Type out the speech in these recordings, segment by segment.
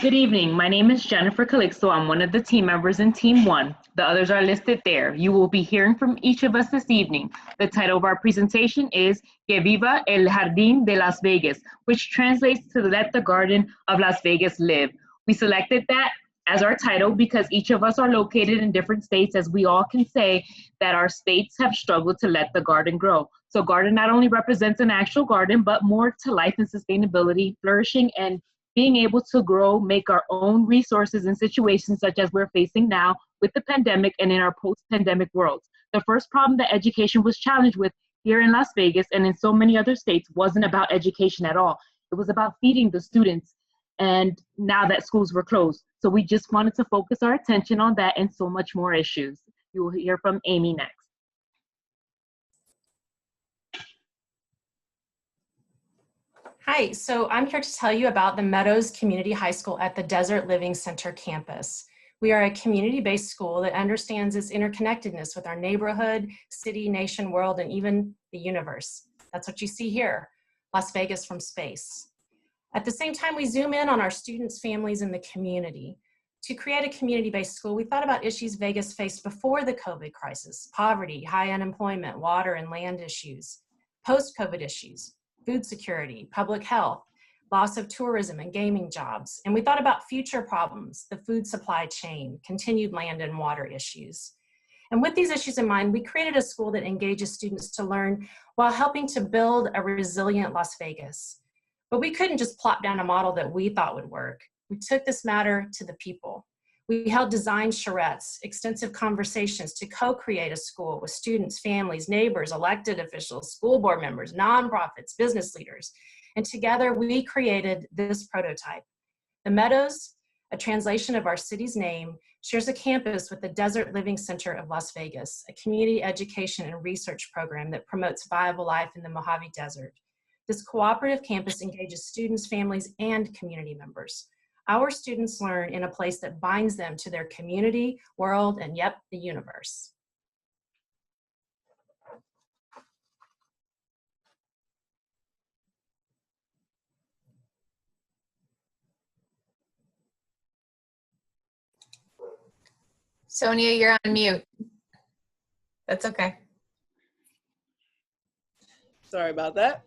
Good evening. My name is Jennifer Calixto. I'm one of the team members in Team 1. The others are listed there. You will be hearing from each of us this evening. The title of our presentation is Que Viva el Jardín de Las Vegas, which translates to Let the Garden of Las Vegas Live. We selected that as our title because each of us are located in different states, as we all can say that our states have struggled to let the garden grow. So garden not only represents an actual garden, but more to life and sustainability, flourishing, and being able to grow, make our own resources in situations such as we're facing now with the pandemic and in our post-pandemic worlds. The first problem that education was challenged with here in Las Vegas and in so many other states wasn't about education at all. It was about feeding the students, and now that schools were closed. So we just wanted to focus our attention on that and so much more issues. You will hear from Amy next. Hi, so I'm here to tell you about the Meadows Community High School at the Desert Living Center campus. We are a community-based school that understands its interconnectedness with our neighborhood, city, nation, world, and even the universe. That's what you see here, Las Vegas from space. At the same time, we zoom in on our students, families, and the community. To create a community-based school, we thought about issues Vegas faced before the COVID crisis: poverty, high unemployment, water and land issues, post-COVID issues, food security, public health, loss of tourism and gaming jobs. And we thought about future problems, the food supply chain, continued land and water issues. And with these issues in mind, we created a school that engages students to learn while helping to build a resilient Las Vegas. But we couldn't just plop down a model that we thought would work. We took this matter to the people. We held design charrettes, extensive conversations to co-create a school with students, families, neighbors, elected officials, school board members, nonprofits, business leaders. And together we created this prototype. The Meadows, a translation of our city's name, shares a campus with the Desert Living Center of Las Vegas, a community education and research program that promotes viable life in the Mojave Desert. This cooperative campus engages students, families, and community members. Our students learn in a place that binds them to their community, world, and yep, the universe. Sonia, you're on mute. That's okay. Sorry about that.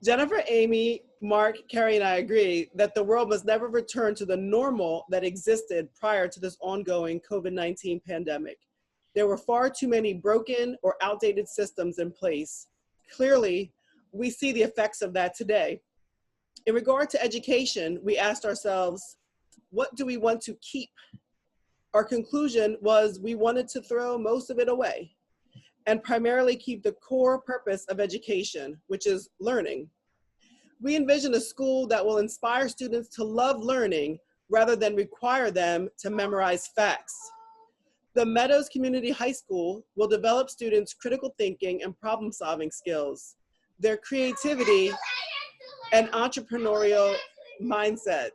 Jennifer, Amy, Mark, Carrie, and I agree that the world must never return to the normal that existed prior to this ongoing COVID-19 pandemic. There were far too many broken or outdated systems in place. Clearly, we see the effects of that today. In regard to education, we asked ourselves, what do we want to keep? Our conclusion was we wanted to throw most of it away and primarily keep the core purpose of education, which is learning. We envision a school that will inspire students to love learning rather than require them to memorize facts. The Meadows Community High School will develop students' critical thinking and problem-solving skills, their creativity and entrepreneurial mindset.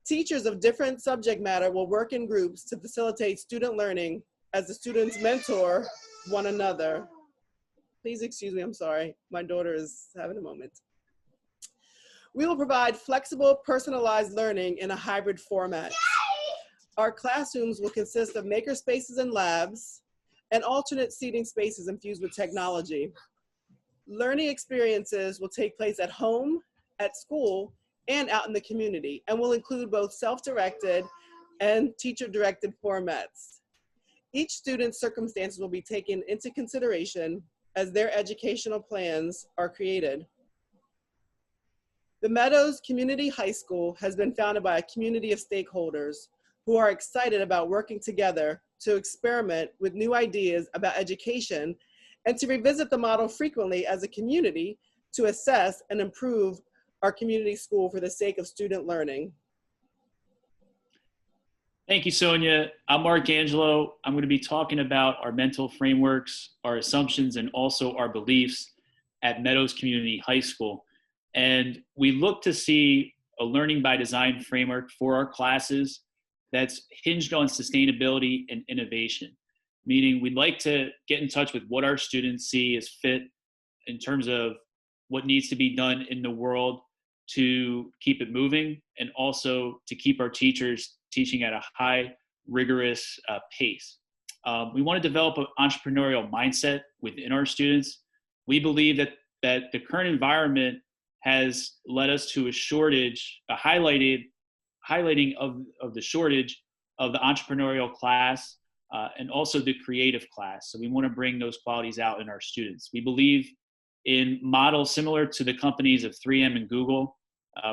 Teachers of different subject matter will work in groups to facilitate student learning as the students mentor one another. Please excuse me, I'm sorry. My daughter is having a moment. We will provide flexible, personalized learning in a hybrid format. Our classrooms will consist of maker spaces and labs and alternate seating spaces infused with technology. Learning experiences will take place at home, at school, and out in the community, and will include both self-directed and teacher-directed formats. Each student's circumstances will be taken into consideration as their educational plans are created. The Meadows Community High School has been founded by a community of stakeholders who are excited about working together to experiment with new ideas about education and to revisit the model frequently as a community to assess and improve our community school for the sake of student learning. Thank you, Sonia. I'm Mark Angelo. I'm going to be talking about our mental frameworks, our assumptions, and also our beliefs at Meadows Community High School. And we look to see a learning by design framework for our classes that's hinged on sustainability and innovation, meaning we'd like to get in touch with what our students see as fit in terms of what needs to be done in the world to keep it moving and also to keep our teachers teaching at a high, rigorous pace. We want to develop an entrepreneurial mindset within our students. We believe that the current environment has led us to a shortage, a highlighting of the shortage of the entrepreneurial class and also the creative class. So we want to bring those qualities out in our students. We believe in models similar to the companies of 3M and Google,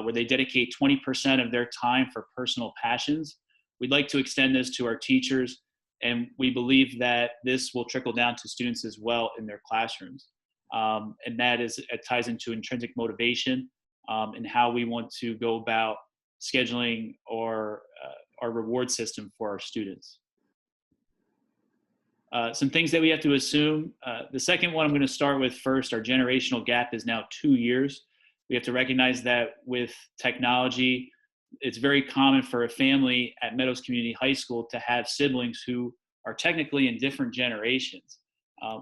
where they dedicate 20% of their time for personal passions. We'd like to extend this to our teachers, and we believe that this will trickle down to students as well in their classrooms. And that is, it ties into intrinsic motivation and how we want to go about scheduling our reward system for our students. Some things that we have to assume. The second one I'm going to start with first, our generational gap is now 2 years. We have to recognize that with technology, it's very common for a family at Meadows Community High School to have siblings who are technically in different generations.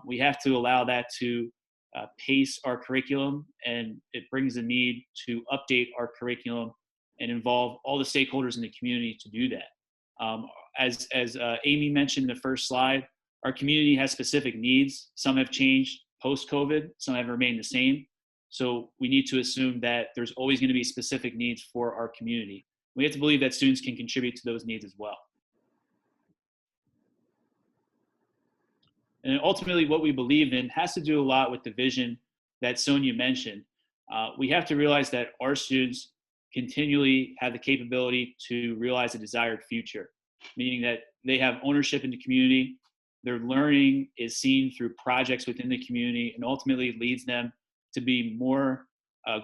We have to allow that to pace our curriculum, and it brings the need to update our curriculum and involve all the stakeholders in the community to do that. As Amy mentioned in the first slide, our community has specific needs. Some have changed post-COVID, some have remained the same. So we need to assume that there's always going to be specific needs for our community. We have to believe that students can contribute to those needs as well. And ultimately, what we believe in has to do a lot with the vision that Sonia mentioned. We have to realize that our students continually have the capability to realize a desired future, meaning that they have ownership in the community. Their learning is seen through projects within the community and ultimately leads them to be more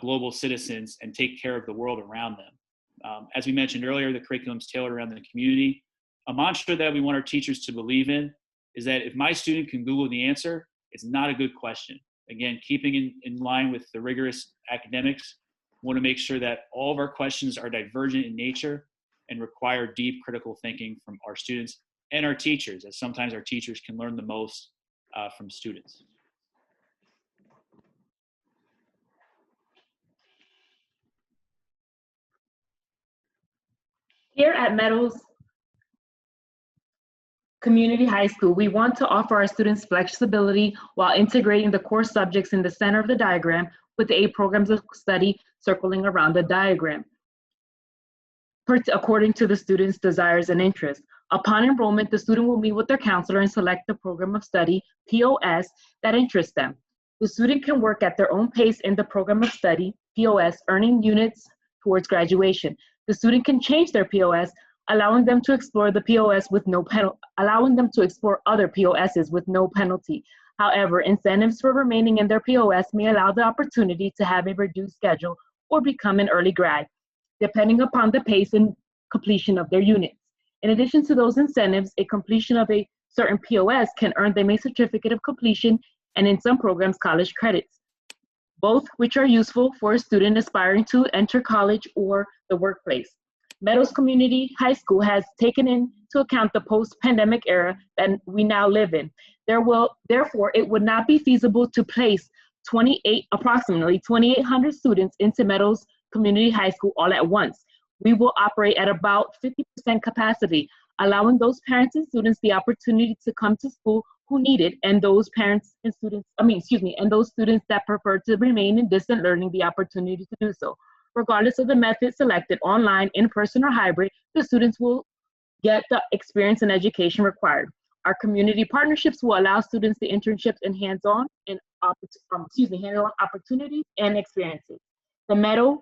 global citizens and take care of the world around them. As we mentioned earlier, the curriculum is tailored around the community. A mantra that we want our teachers to believe in is that if my student can Google the answer, it's not a good question. Again, keeping in line with the rigorous academics, we want to make sure that all of our questions are divergent in nature and require deep critical thinking from our students and our teachers, as sometimes our teachers can learn the most from students. Here at Meadows Community High School, we want to offer our students flexibility while integrating the core subjects in the center of the diagram with the 8 programs of study circling around the diagram, according to the student's desires and interests. Upon enrollment, the student will meet with their counselor and select the program of study, POS, that interests them. The student can work at their own pace in the program of study, POS, earning units towards graduation. The student can change their POS, allowing them to explore the POS with no penalty, allowing them to explore other POSs with no penalty. However, incentives for remaining in their POS may allow the opportunity to have a reduced schedule or become an early grad, depending upon the pace and completion of their units. In addition to those incentives, a completion of a certain POS can earn them a certificate of completion and in some programs, college credits, both which are useful for a student aspiring to enter college or the workplace. Meadows Community High School has taken into account the post-pandemic era that we now live in. Therefore, it would not be feasible to place approximately 2,800 students into Meadows Community High School all at once. We will operate at about 50% capacity, allowing those parents and students the opportunity to come to school who need it, and those parents and students, and those students that prefer to remain in distant learning the opportunity to do so. Regardless of the method selected, online, in-person, or hybrid, the students will get the experience and education required. Our community partnerships will allow students the internships and hands-on opportunities and experiences. The Meadows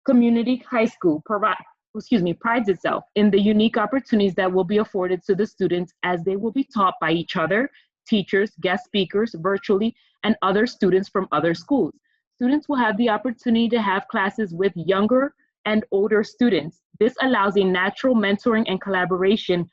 Community High School prides itself in the unique opportunities that will be afforded to the students as they will be taught by each other, teachers, guest speakers, virtually, and other students from other schools. Students will have the opportunity to have classes with younger and older students. This allows a natural mentoring and collaboration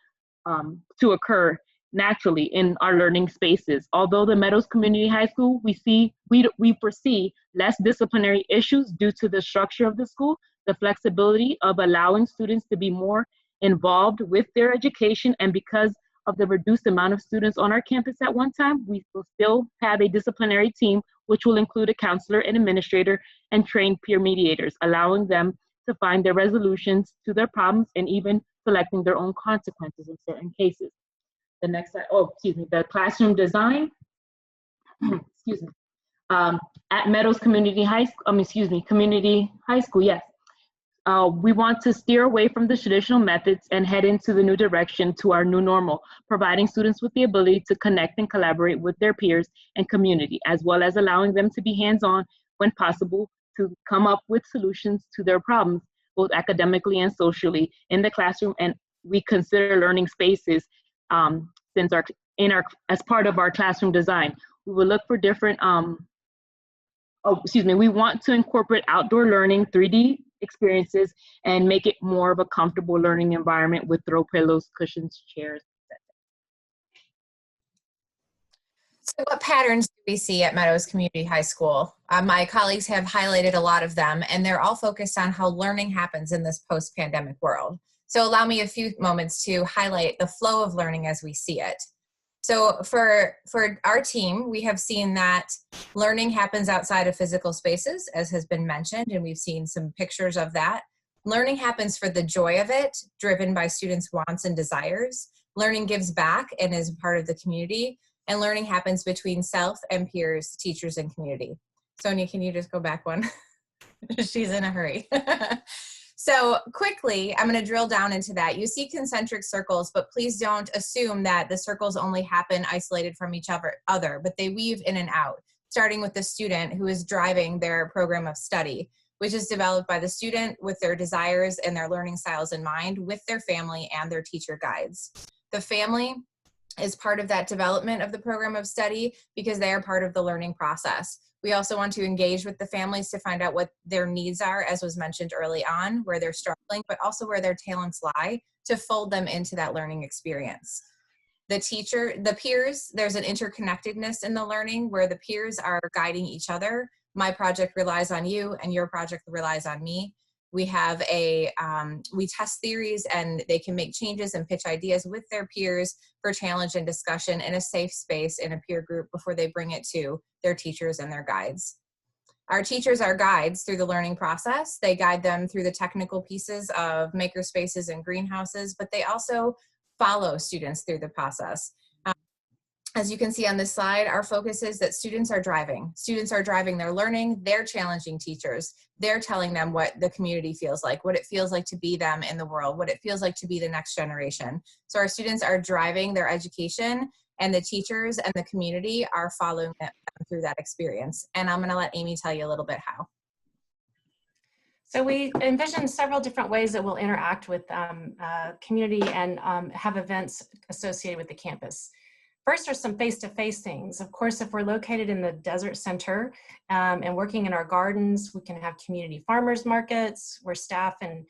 to occur naturally in our learning spaces. Although the Meadows Community High School, we foresee less disciplinary issues due to the structure of the school, the flexibility of allowing students to be more involved with their education, and because of the reduced amount of students on our campus at one time, we will still have a disciplinary team which will include a counselor and administrator and trained peer mediators, allowing them to find their resolutions to their problems and even selecting their own consequences in certain cases. The next slide, the classroom design, excuse me. At Meadows Community High School, Community High School, yes. We want to steer away from the traditional methods and head into the new direction to our new normal, providing students with the ability to connect and collaborate with their peers and community, as well as allowing them to be hands-on when possible to come up with solutions to their problems, both academically and socially in the classroom. And we consider learning spaces as part of our classroom design. We will look for different, we want to incorporate outdoor learning, 3D experiences, and make it more of a comfortable learning environment with throw pillows, cushions, chairs, etc. So what patterns do we see at Meadows Community High School? My colleagues have highlighted a lot of them, and they're all focused on how learning happens in this post-pandemic world. So allow me a few moments to highlight the flow of learning as we see it. So for our team, we have seen that learning happens outside of physical spaces, as has been mentioned, and we've seen some pictures of that. Learning happens for the joy of it, driven by students' wants and desires. Learning gives back and is part of the community, and learning happens between self and peers, teachers, and community. Sonia, can you just go back one? She's in a hurry. So quickly, I'm going to drill down into that. You see concentric circles, but please don't assume that the circles only happen isolated from each other, but they weave in and out, starting with the student who is driving their program of study, which is developed by the student with their desires and their learning styles in mind, with their family and their teacher guides. The family is part of that development of the program of study because they are part of the learning process. We also want to engage with the families to find out what their needs are, as was mentioned early on, where they're struggling, but also where their talents lie, to fold them into that learning experience. The peers, there's an interconnectedness in the learning where the peers are guiding each other. My project relies on you and your project relies on me. We have we test theories and they can make changes and pitch ideas with their peers for challenge and discussion in a safe space in a peer group before they bring it to their teachers and their guides. Our teachers are guides through the learning process. They guide them through the technical pieces of maker spaces and greenhouses, but they also follow students through the process. As you can see on this slide, our focus is that students are driving. Students are driving their learning. They're challenging teachers. They're telling them what the community feels like, what it feels like to be them in the world, what it feels like to be the next generation. So our students are driving their education, and the teachers and the community are following them through that experience. And I'm going to let Amy tell you a little bit how. So we envision several different ways that we'll interact with community and have events associated with the campus. First are some face-to-face things. Of course, if we're located in the Desert Center and working in our gardens, we can have community farmers markets where staff and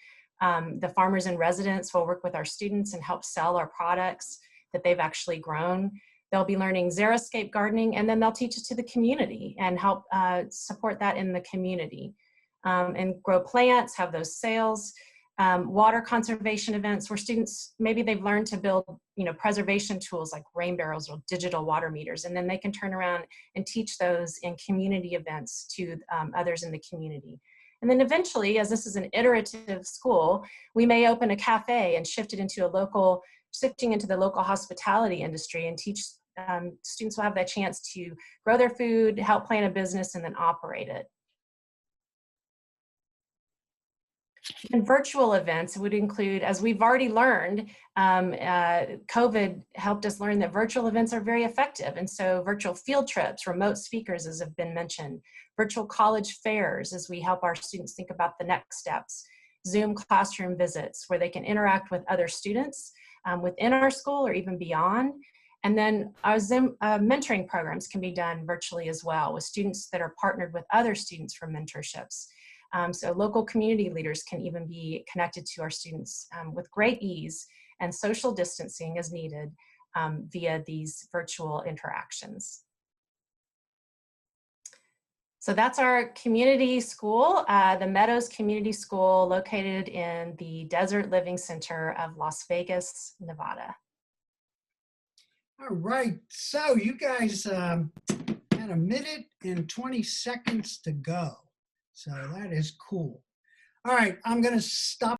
the farmers and residents will work with our students and help sell our products that they've actually grown. They'll be learning xeriscape gardening, and then they'll teach it to the community and help support that in the community. And grow plants, have those sales. Water conservation events where students, maybe they've learned to build, preservation tools like rain barrels or digital water meters, and then they can turn around and teach those in community events to others in the community. And then eventually, as this is an iterative school, we may open a cafe and shifting into the local hospitality industry and teach students will have that chance to grow their food, help plan a business, and then operate it. And virtual events would include, as we've already learned, COVID helped us learn that virtual events are very effective. And so virtual field trips, remote speakers, as have been mentioned, virtual college fairs, as we help our students think about the next steps, Zoom classroom visits, where they can interact with other students within our school or even beyond. And then our Zoom mentoring programs can be done virtually as well, with students that are partnered with other students for mentorships. So local community leaders can even be connected to our students with great ease and social distancing as needed via these virtual interactions. So that's our community school, the Meadows Community School, located in the Desert Living Center of Las Vegas, Nevada. All right, so you guys had got 1 minute and 20 seconds to go. So that is cool. All right, I'm going to stop